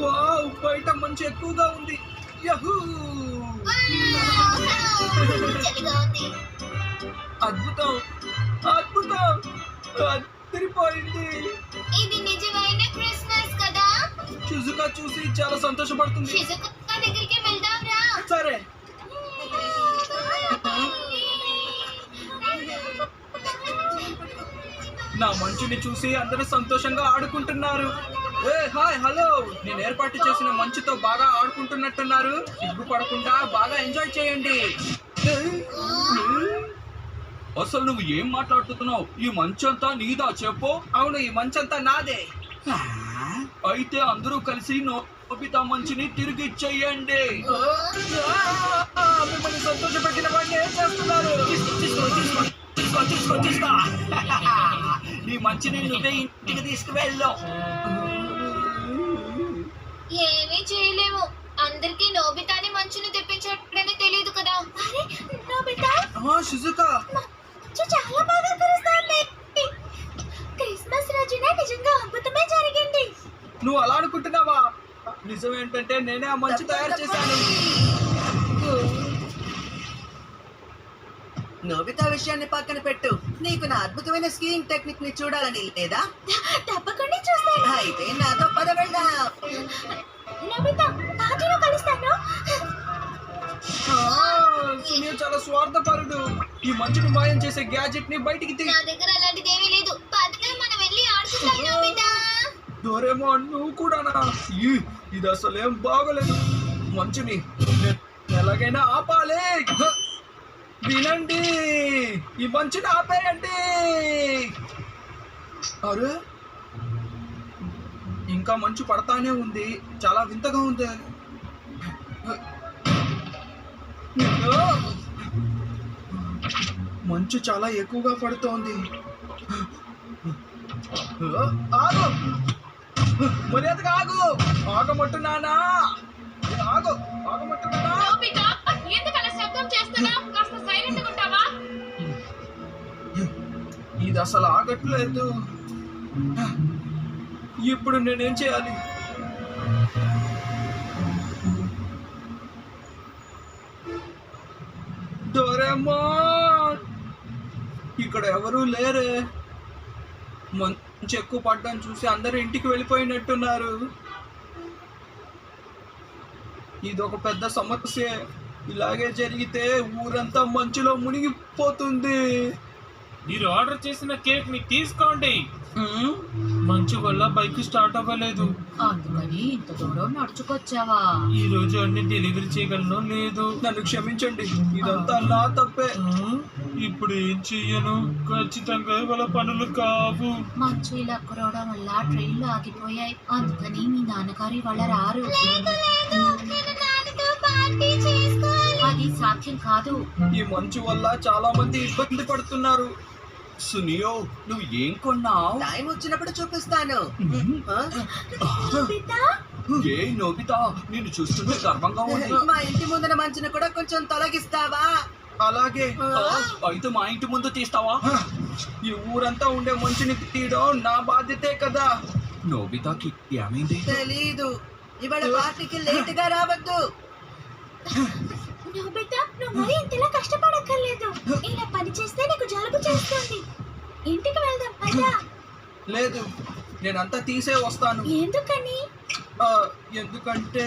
Wow, బయట మంచి ఎక్కువగా ఉంది. యహూ! అద్భుతం, అద్భుతం, అదిరిపోయింది. ఇది నిజమైన క్రిస్మస్ కదా? షిజుకా చూసి చాలా సంతోషపడుతుంది. షిజుకా దగ్గరికి వెళ్దాం రా. సరే. నా మంచుని చూసి అందరూ సంతోషంగా ఆడుకుంటున్నారు. ఏ హాయ్, హలో. నేను ఏర్పాటు చేసిన మంచుతో బాగా ఆడుకుంటున్నట్టున్నారు. సిగ్గుపడకుండా బాగా ఎంజాయ్ చేయండి. అసలు నువ్వు ఏం మాట్లాడుతున్నావు? ఈ మంచంతా నీదా చెప్పు. అవును, ఈ మంచంతా నాదే. అయితే అందరూ కలిసి నోబితా మంచిని తిరిగి ఇచ్చేయండి. మిమ్మల్ని సంతోషపెట్టిన వాడిని ఏం చేస్తున్నారు? తీసుకో. నీ మంచిని నువ్వే ఇంటికి తీసుకువెళ్ళు. ఏమీ చేయలేము. అందరికి నోబితాని మంచుని తెప్పించడని తెలియదు కదా. అరే నోబితా, షిజుకా, మంచు చాలా బాగా కురుస్తోంది. క్రిస్మస్ రోజున నిజంగా అద్భుతమే జరిగింది. నువ్వు అలా అనుకుంటున్నావా? నిజం ఏంటంటే నేనే ఆ మంచు తయారు చేశాను. నోబితా విషయాన్ని పక్కన పెట్టు. నీకు నా అద్భుతమైన స్కీయింగ్ టెక్నిక్ ని చూడాలని లేదా? తప్పకుండా చూస్తాను. అయితే నాతో పద వెళ్దాం. నోబితా, పార్టీలో కలుస్తాను. సునీల్ చాలా స్వార్థపరుడు. ఈ మంచుని మాయం చేసే గ్యాజెట్ ని బయటికి నా దగ్గర అలాంటిది ఏమీ లేదు. పదనే మనం వెళ్ళి ఆడుకుందాం నోబితా. డోరేమోన్, నువ్వు కూడానా? ఇది అసలేం బాగోలేదు. మంచుని ఎలాగైనా ఆపాలి. వినండి, ఈ మంచుని ఆపేయండి. అరే, ఇంకా మంచు పడతానే ఉంది. చాలా వింతగా ఉంది. మంచు చాలా ఎక్కువగా పడుతోంది. ఆగు, మర్యాదగా ఆగు. ఆగమంటున్నానా? ఆగమంటున్నానా? నోబితా, ఎందుకలా శబ్దం చేస్తున్నావ్? కాస్త సైలెంట్ గా ఉంటావా? ఇది అసలు ఆగట్లేదు. ఇప్పుడు నేనేం చేయాలి? డోరేమోన్, ఇక్కడ ఎవరూ లేరే. మంచు ఎక్కువ పడ్డం చూసి అందరూ ఇంటికి వెళ్ళిపోయినట్టున్నారు. ఇదొక పెద్ద సమస్య. ఇలాగే జరిగితే ఊరంతా మంచులో మునిగిపోతుంది. మీరు ఆర్డర్ చేసిన కేక్ ని తీసుకోండి. మంచు వల్ల బైక్ స్టార్ట్ అవ్వలేదు, అందుకని ఇంత దూరం నడుచుకొచ్చావా? ఈ రోజు అన్ని డెలివరీ చేయగలను లేదు. నన్ను క్షమించండి, ఇదంతా నా తప్పే. ఇప్పుడు ఏం చెయ్యను? ఖచ్చితంగా వాళ్ళ పనులు కావు. మంచు ఇలా కురవడం వల్ల ట్రైన్లు ఆగిపోయాయి. అందుకని మీ నాన్నగారు ఇవాళ రారు. అది సాధ్యం కాదు. ఈ మంచు వల్ల చాలా మంది ఇబ్బంది పడుతున్నారు. సునియో, నువ్వు ఏం కొన్నావు? టైం వచ్చినప్పుడు చూపిస్తాను. ఏ నోబితా, నిన్ను చూస్తుంటే గర్వంగా ఉంది. మా ఇంటి ముందున మంచును కూడా కొంచెం తొలగిస్తావా? అలాగే. అయితే మా ఇంటి ముందు తీస్తావా? ఈ ఊరంతా ఉండే మంచుని తీయడం నా బాధ్యతే కదా. నోబితాకి ఏమైంది? తెలీదు. ఇవాళ పార్టీకి లేట్ గా రావద్దు. నోబితా, నువ్వు మరి ఇంతలా కష్టపడక్కర్లేదు. ఇలా పని చేస్తే నీకు జలుబు చేస్తుంది. ఇంటికి వెళ్దాం పదా. లేదు, నేనంతా తీసే వస్తాను. ఎందుకని? ఎందుకంటే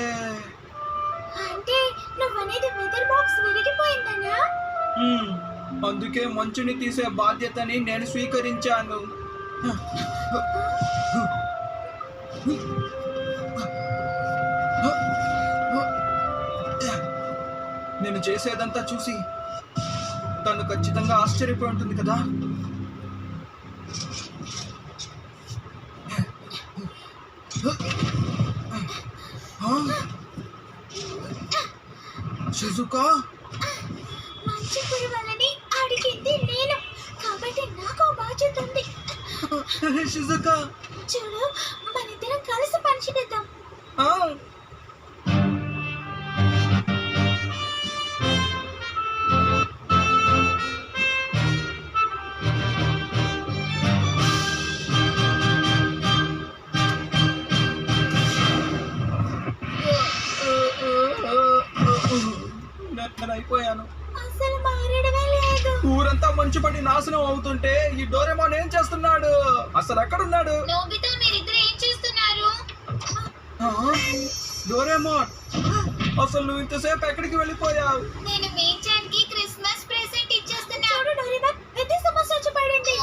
అంటే నువ్వనేది వెదర్ బాక్స్ విరిగిపోయిందనా? అందుకే మంచుని తీసే బాధ్యతని నేను స్వీకరించాను. నేను చేసేదంతా చూసి తను ఖచ్చితంగా ఆశ్చర్యపోయి ఉంటుంది కదా. షిజుకా, మంచి కురవాలని అడిగింది నేను కాబట్టి నాకు బాధ్యత ఉంది. షిజుకా, చూడు, మనిద్దరం కలిసి పని చేద్దాం. నేను అయిపోయాను. అసలు మారడమే లేదు. ఊరంతా మంచు పడి నాశనం అవుతుంటే ఈ డోరేమోన్ ఏం చేస్తున్నాడు? అసలు ఎక్కడున్నాడు? నోబితా మీరిద్దరు ఏం చేస్తున్నారు? ఆ? డోరేమోన్, అసలు నువ్వు ఇంతసేపు ఎక్కడికి వెళ్ళిపోయావు? నేను మీచాన్కి క్రిస్మస్ ప్రెజెంట్ ఇచ్చేస్తున్నా. చూడు డోరేమోన్, పెద్ద సమస్య వచ్చి పడింది.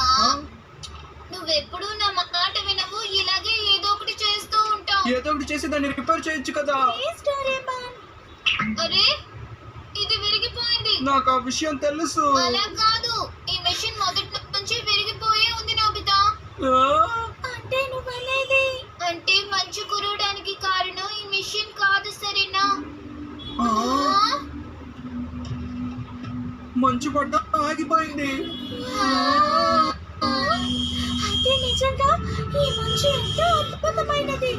నువ్వెప్పుడు నా మాట వినవు, ఇలాగే ఏదో ఒకటి చేస్తూ ఉంటావు. ఏదో ఒకటి చేసి దాన్ని రిపేర్ చేయొచ్చు కదా. Please Doraemon. అరే, ఇది విరిగిపోయింది. నాకు ఆ విషయం తెలుసు. అలా కాదు, ఈ మెషిన్ మొదటి నుంచి విరిగిపోయే ఉంది నోబితా. ఆ? అంటే నువ్వనేది అంటే మంచు కురవడానికి కారణం ఈ మెషిన్ కాదు, సరేనా? ఆ? మంచు పడ్డ ఆగిపోయింది. అయితే నిజంగా ఈ మంచు ఎంతో అద్భుతమైనది.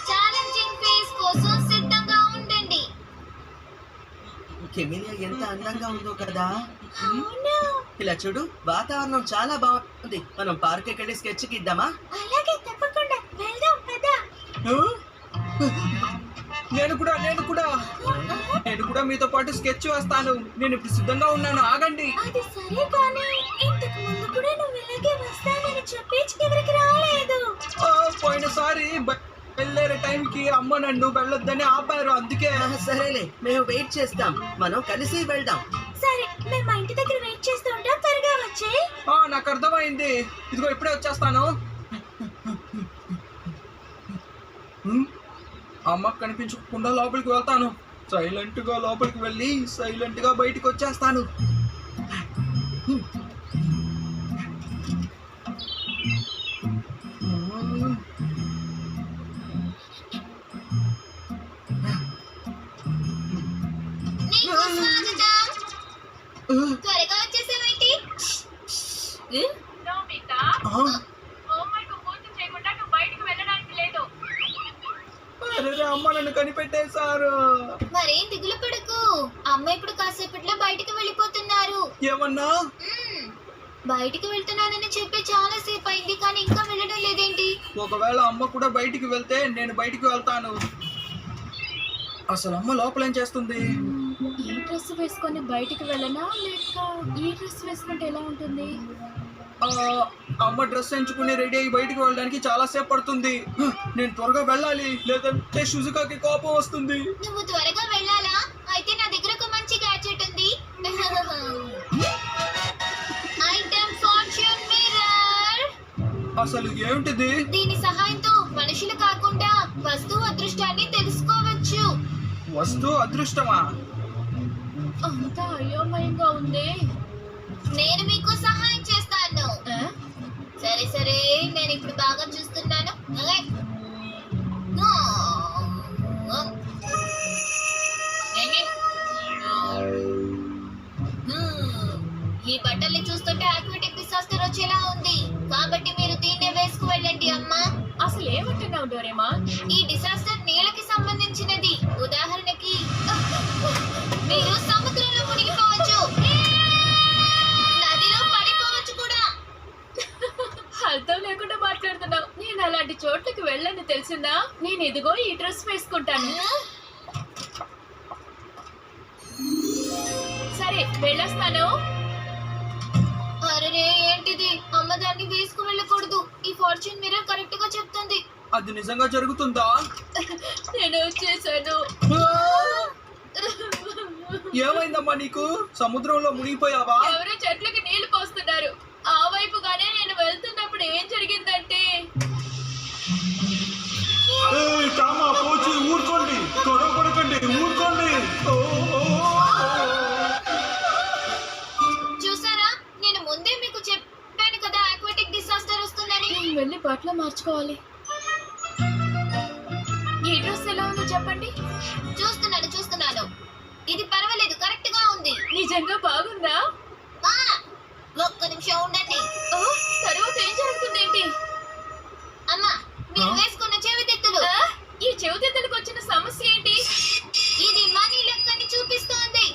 ఛాలెంజింగ్ ఫేజ్ కోసం సిద్ధంగా ఉండండి. కెమిలియా ఎంత అందంగా ఉందో కదా. ఇలా చూడు, వాతావరణం చాలా బాగుంది. మనం పార్క్ ఎక్కడి స్కెచ్ కి ఇద్దామా? అలాగే, తప్పకుండా వెళ్దాం పదా. ఆ? నేను కూడా మీతో పాటు స్కెచ్ వేస్తాను. నేను ఇప్పుడు సిద్ధంగా ఉన్నాను, ఆగండి. అది సరే, కానీ ఇంతకు ముందు కూడా నువ్వు ఇలాగే వస్తానని చెప్పి చివరికి రాలేదు. పోయినసారి వెళ్ళే టైంకి అమ్మ నన్ను వెళ్ళొద్దని ఆపారు, అందుకే. సరేలే, మేము వెయిట్ చేస్తాం. మనం కలిసి వెళ్దాం. సరే, మేము మా ఇంటి దగ్గర వెయిట్ చేస్తూ ఉంటాం, త్వరగా వచ్చే. నాకు అర్థమైంది. ఇదిగో ఇప్పుడే వచ్చేస్తాను. అమ్మకు కనిపించకుండా లోపలికి వెళ్తాను. సైలెంట్ గా లోపలికి వెళ్ళి సైలెంట్ గా బయటికి వచ్చేస్తాను. త్వరగా వచ్చేసావేంటి? అరే, అమ్మ నన్ను కనిపెట్టేశారు. మరేం దిగులు పడకు, అమ్మ ఇప్పుడు కాసేపట్లో బయటికి వెళ్ళిపోతున్నారు. ఏమన్నా? బయటికి వెళ్తున్నానని చెప్పి చాలా సేపు అయింది, కానీ ఇంకా వెళ్ళడం లేదేంటి? ఒకవేళ అమ్మ కూడా బయటికి వెళ్తే నేను బయటికి వెళ్తాను. అసలు అమ్మ లోపల ఏం చేస్తుంది? ఈ డ్రెస్ వేసుకొని బయటికి వెళ్ళనా, లేక ఈ డ్రెస్ వేసుకుంటే ఎలా ఉంటుంది? అమ్మ డ్రెస్ ఎంచుకుని రెడీ అయ్యి బయటికి వెళ్ళడానికి చాలా సేపు పడుతుంది. నేను త్వరగా వెళ్ళాలి, లేదంటే షుజుకాకి కోపం వస్తుంది. నువ్వు త్వరగా వెళ్ళాలా? అయితే నా దగ్గర ఒక మంచి గ్యాడ్జెట్ ఉంది. Item fortune mirror. అసలు ఏమిటిది? దీని సహాయంతో మనుషులు కాకుండా వస్తువు అదృష్టాన్ని తెలుసుకోవచ్చు. వస్తువు అదృష్టమా? అంతా అయోమయంగా ఉంది. నేను మీకు సహాయం చేస్తాను. సరే సరే, నేను ఇప్పుడు బాగా చూస్తున్నాను. ఈ బట్టల్ని చూస్తుంటే ఆక్వాటిక్ డిసాస్టర్ వచ్చేలా ఉంది, కాబట్టి మీరు దీన్నే వేసుకు వెళ్ళండి అమ్మా. అసలు ఏమంటున్నావు డోరేమాన్? ఈ డిసాస్టర్ నీళ్ళకి సంబంధించినది. ఉదాహరణకి మీరు సముద్రంలో మునిగిపోవచ్చు, నదిలో పడిపోవచ్చు కూడా. అర్థం లేకుండా మాట్లాడుతున్నావు. నేను అలాంటి చోట్లకి వెళ్ళని తెలిసిందా? నేను ఇదిగో ఈ డ్రెస్ వేసుకుంటాను. సరే, వెళ్ళొస్తాను. అరే, ఏంటిది? అమ్మ దాన్ని వేసుకు వెళ్ళకూడదు. ఈ ఫార్చ్యూన్ మిర్రర్ కరెక్ట్ గా చెప్తుంది. అది నిజంగా జరుగుతుందా? నేను వచ్చేసాను. ఏమైందమ్మా నీకు? సముద్రంలో మునిగిపోయావా? ఎవరో చెట్లకి నీళ్లు పోస్తున్నారు. ఆ వైపుగానే నేను వెళ్తున్నప్పుడు ఏం జరిగిందంటే, ఊరుకోండి, గొడవ పడకండి, ఊరుకోండి. మార్చుకోవాలి. ఈ డ్రెస్ ఎలా ఉందో చెప్పండి. చూస్తున్నాను. ఇది పర్వాలేదు, కరెక్ట్ గా ఉంది. నిజంగా బాగుందా? ఆ, ఒక్క నిమిషం ఉండండి. ఓ, తర్వాత ఏం జరుగుతుందేంటి? అమ్మా, మీరు వేసుకున్న చెవిదిద్దులు. ఈ చెవిదిద్దులకు వచ్చిన సమస్య ఏంటి? ఇది మనీ లెక్కని చూపిస్తోంది.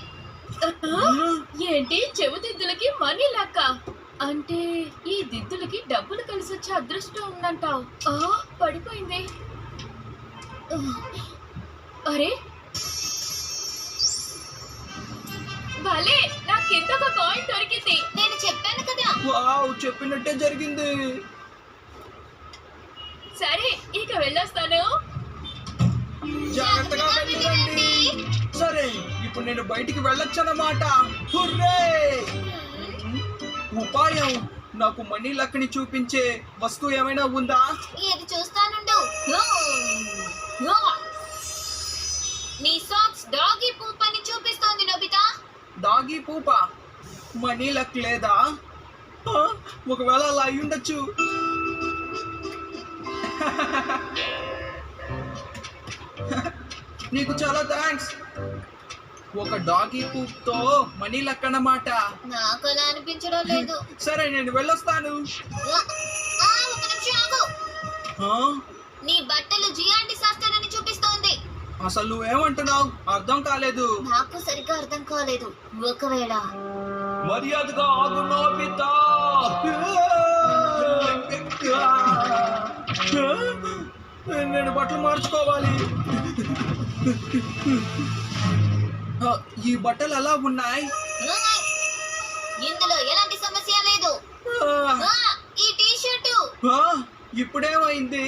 ఏంటి, చెవిదిద్దులకి మనీ లెక్క? అంటే ఈ దిద్దులకి డబ్బులు కలిసి వచ్చే అదృష్టం ఉందంటావు. పడిపోయింది. అరే భలే, నా కింద ఒక కాయిన్ దొరికింది. నేను చెప్పాను కదా. వావ్, చెప్పినట్టే జరిగింది. సరే, ఇక వెళ్ళొస్తాను. జాగ్రత్తగా వెళ్ళండి. సరే, ఇప్పుడు నేను బయటికి వెళ్ళొచ్చన్నమాట. హుర్రే! ఉపాయం, నాకు మనీ లక్కని చూపించే వస్తువు ఏమైనా ఉందా? ఇది చూస్తానుండు. నీ సాక్స్ డాగీ పూప్ అని చూపిస్తోంది నోబితా. డాగీ పూప మనీ లక్ లేదా? ఒకవేళ అలా అయి ఉండొచ్చు. నీకు చాలా థ్యాంక్స్. ఒక డాగీ పూప్ తో మనీ లక్ అన్నమాట. నాకు అలా అనిపించడం లేదు. సరే, నేను వెళ్ళొస్తాను. ఒక నిమిషం ఆగు. నీ బట్టలు జియాండి శాస్త్రం అని చూపిస్తోంది. అసలు నువ్వేమంటున్నావు? అర్థం కాలేదు. నాకు సరిగ్గా అర్థం కాలేదు. ఒకవేళ మర్యాదగా ఆగు నోబితా. నేను బట్టలు మార్చుకోవాలి. ఈ బట్టలు ఎలా ఉన్నాయి? ఇందులో ఎలాంటి సమస్య లేదు. ఈ టీ-షర్టు ఇప్పుడేమైంది?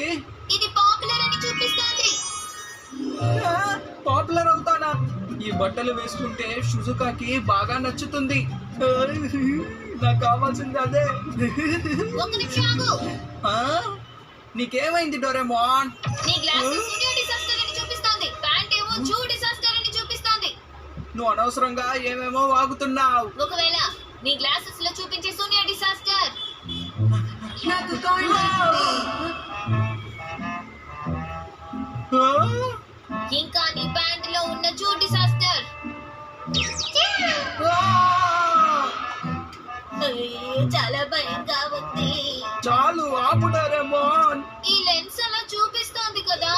ఇది పాపులర్ అని చూపిస్తోంది. పాపులర్ అవుతానా? ఈ బట్టలు వేసుకుంటే షుజుకాకి బాగా నచ్చుతుంది. నాకు కావాల్సింది అదే. ఒక నిమిషం ఆగు. నీకేమైంది డోరేమోన్? నీ గ్లాసెస్ సూర్య డిసాస్టర్ అని చూపిస్తోంది. ప్యాంట్ ఏమో జూ డిసాస్టర్ అని చూపిస్తోంది. నువ్వు అనవసరంగా ఏమేమో వాగుతున్నావు. ఒకవేళ నీ గ్లాసెస్ లో చూపించే సూర్య డిసాస్టర్ నాకు కాయిన్ ఇంకా నీ ప్యాంట్ లో ఉన్న జూ డిసాస్టర్. చాలా భయంగా ఉంది. చాలు, ఆపు డోరేమోన్. ఈ లెన్స్ అలా చూపిస్తోంది కదా.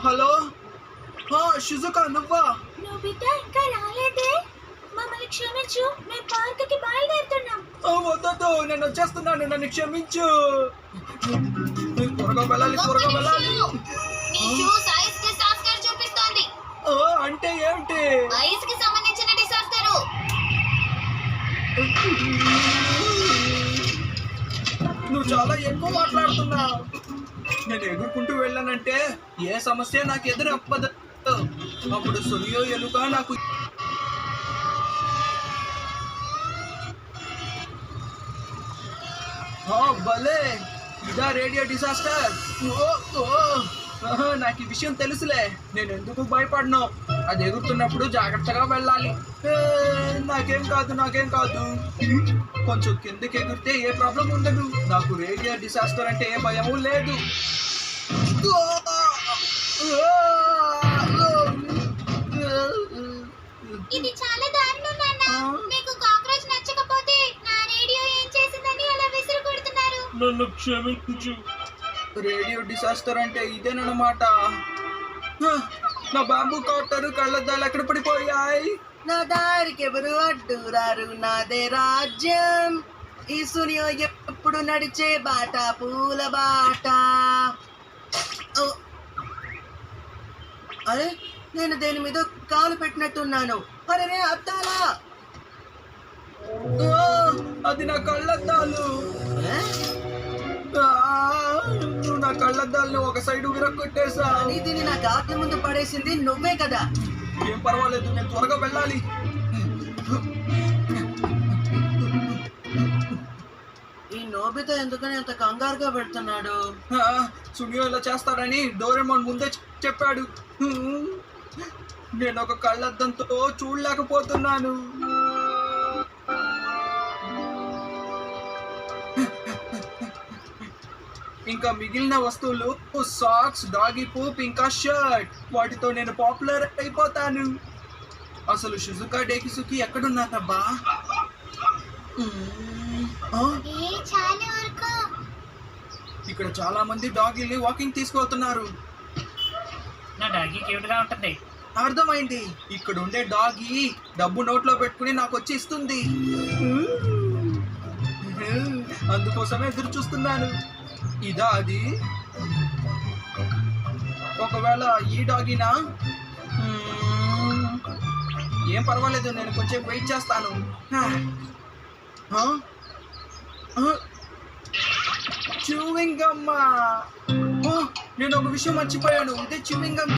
హలో, షుజుకా నువ్వా? నోబితా ఇంకా రాలేదే. మమ్మల్ని క్షమించు, మేము పార్క్ కి బయలుదేరుతున్నాం. వద్దు, నేను వచ్చేస్తున్నాను, నన్ను క్షమించు. త్వరగా వెళ్ళాలి. నీ షూస్ ఐస్ డిసాస్టర్ చూపిస్తోంది. అంటే ఏమిటి? ఐస్ కి సంబంధించిన డిసాస్టర్. నువ్వు చాలా ఎక్కువ మాట్లాడుతున్నావు. నేను ఎగురుకుంటూ వెళ్ళానంటే ఏ సమస్య నాకు ఎదురప్పదు. అప్పుడు సొనియో ఎలుక నాకు భలే, ఇదా రేడియో డిసాస్టర్. నాకు ఈ విషయం తెలుసులే. నేను ఎందుకు భయపడను. అది ఎగురుతున్నప్పుడు జాగ్రత్తగా వెళ్ళాలి. నాకేం కాదు. కొంచెం కిందకి ఎగిరితే ఏ ప్రాబ్లం ఉండదు. నాకు రేడియో డిసాస్టర్ అంటే ఏ భయము లేదు. ఇది చాలా దారుణం నాన్న. మీకు కాక్రోచ్ నచ్చకపోతే నా రేడియో ఏం చేసిందని అలా విసిరి కొడుతున్నారు. నన్ను క్షమించు. రేడియో డిసాస్టర్ అంటే ఇదేనమాట. నా బాంబు కాప్టర్ కళ్ళద్దాలు ఎక్కడ పడిపోయాయి? నా దారికి ఎవరు అడ్డు రారు, నాదే రాజ్యం. ఈ సూర్యో ఎప్పుడు నడిచే బాట పూల బాట. అరే, నేను దేని మీద కాలు పెట్టినట్టున్నాను. అరే అద్దాలా? అది నా కళ్ళద్దాలు. నువ్వు నా కళ్ళద్దాలను ఒక సైడ్ విరక్కొట్టేసా. అని దీన్ని నా కాకి ముందు పడేసింది నువ్వే కదా. ఏం పర్వాలేదు, నేను త్వరగా వెళ్ళాలి. ఈ నోబితా ఎందుకని అంత కంగారుగా పెడుతున్నాడు? సునియో ఇలా చేస్తాడని డోరేమోన్ ముందే చెప్పాడు. నేను ఒక కళ్ళద్దంతో చూడలేకపోతున్నాను. ఇంకా మిగిలిన వస్తువులు సాక్స్, డాగీ పూప్ ఇంకా షర్ట్. వాటితో నేను పాపులర్ అయిపోతాను. అసలు షిజుకా డేకిసుకి ఎక్కడున్నారబ్బా? చాలా వరకు ఇక్కడ చాలా మంది డాగీల్ని వాకింగ్ తీసుకువెళ్తున్నారు. నా డాగీ క్యూట్ గా ఉంటుంది. అర్థమైంది. ఇక్కడ ఉండే డాగీ డబ్బు నోట్లో పెట్టుకుని నాకు వచ్చి ఇస్తుంది. అందుకోసమే ఎదురు చూస్తున్నాను. ఇదా అది? ఒకవేళ ఈ డాగీనా? ఏం పర్వాలేదు, నేను కొంచెం వెయిట్ చేస్తాను. Chewing gum. నేను ఒక విషయం మర్చిపోయాను. ఇదే చూవింగ్ గమ్.